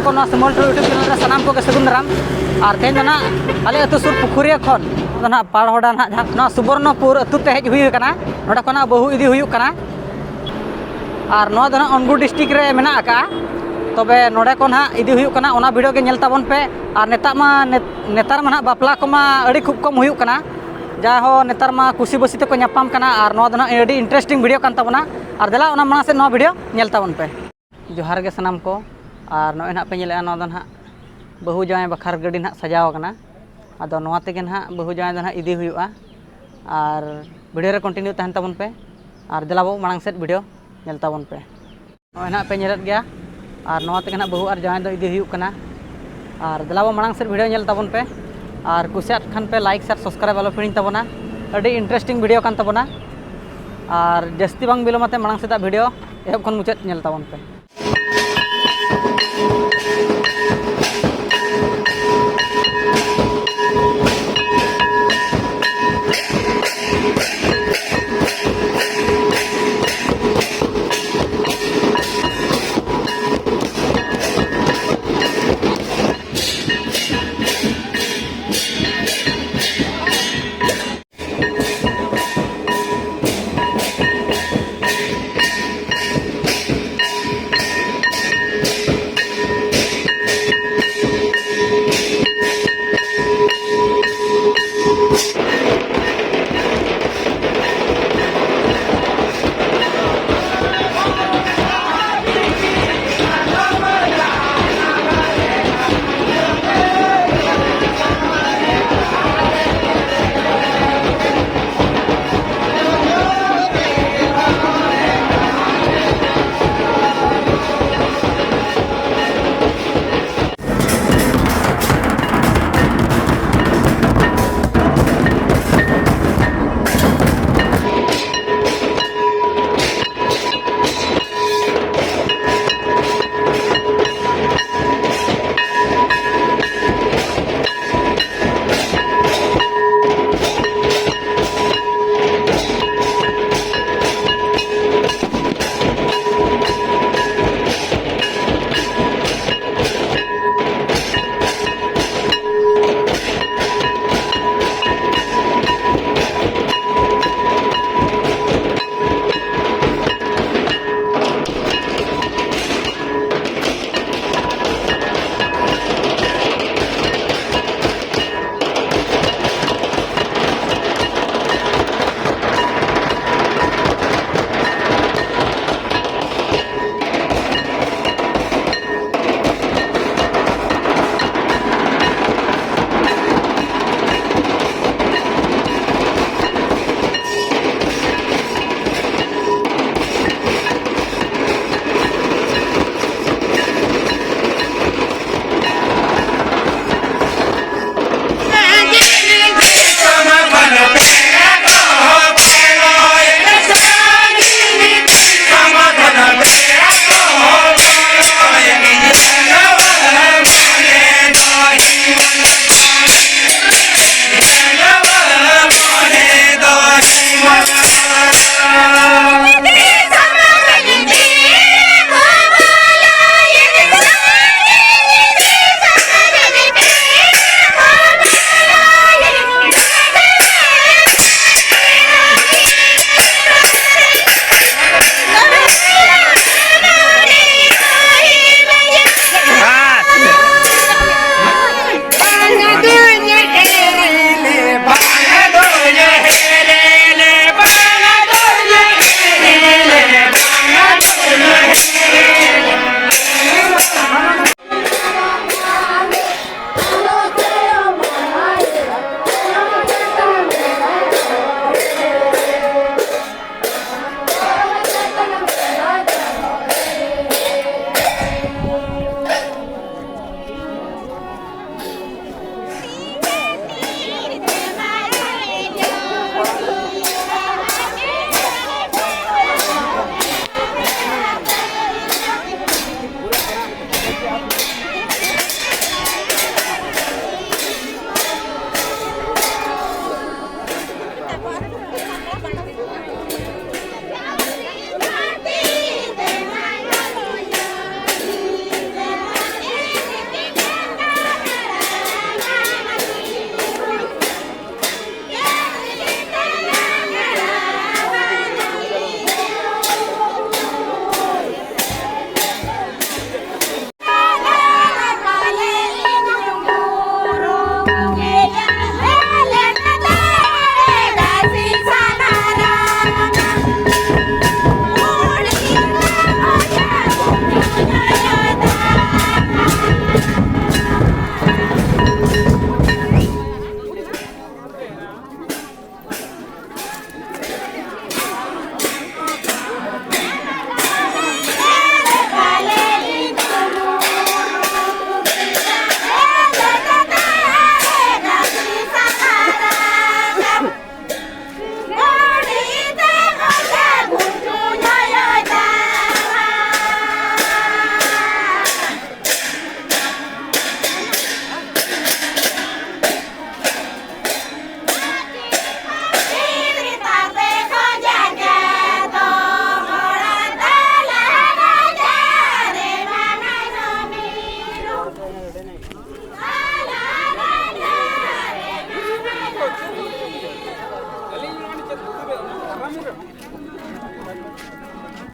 को सिमोल YouTube channel सामान को सगुन दाराम और तेज ना आले अतु सुर पुखुरिया खन ना पाड़हड़ा ना सुवर्णपुर अतु ते हेज हुई कना नोडा खना बहु इदी हुई कना और नो दो अनगुर डिस्ट्रिक्ट रे मेना आका तबे नोडे को ना इदी हुई कना ओना वीडियो के नेल ताबन पे और नेतार मा बापला को मा अड़ी खूब कम हुई कना जाहो नेतार मा कुसी बसी ते को न्यापाम कना और नो दो अड़ी इंटरेस्टिंग वीडियो कान ताबना और देला ओना माना से नो वीडियो नेल ताबन पे जोहार के सनाम को और नोय ना पे नेले नो दो ना बहु जाय बखार गड़ी ना सजाव कना आदो नोआ तेगे ना बहु जाय दो ना इदी हुईआ और वीडियो रे कंटिन्यू तहन ताबन पे और देला बो मांग सेट वीडियो नेल ताबन पे नोय ना पे नेलत गया और नोआ तेगे ना बहु और जाय दो इदी हुई कना और देला बो मांग सेट वीडियो नेल ताबन पे और कुसियात खान पे लाइक शेयर सब्सक्राइब आलो फिरिंग ताबना अड़ी इंटरेस्टिंग वीडियो कान ताबना और जस्ती बांग बिलोमाते मांग सेटा वीडियो एहब खन मुचाद नेल ताबन पे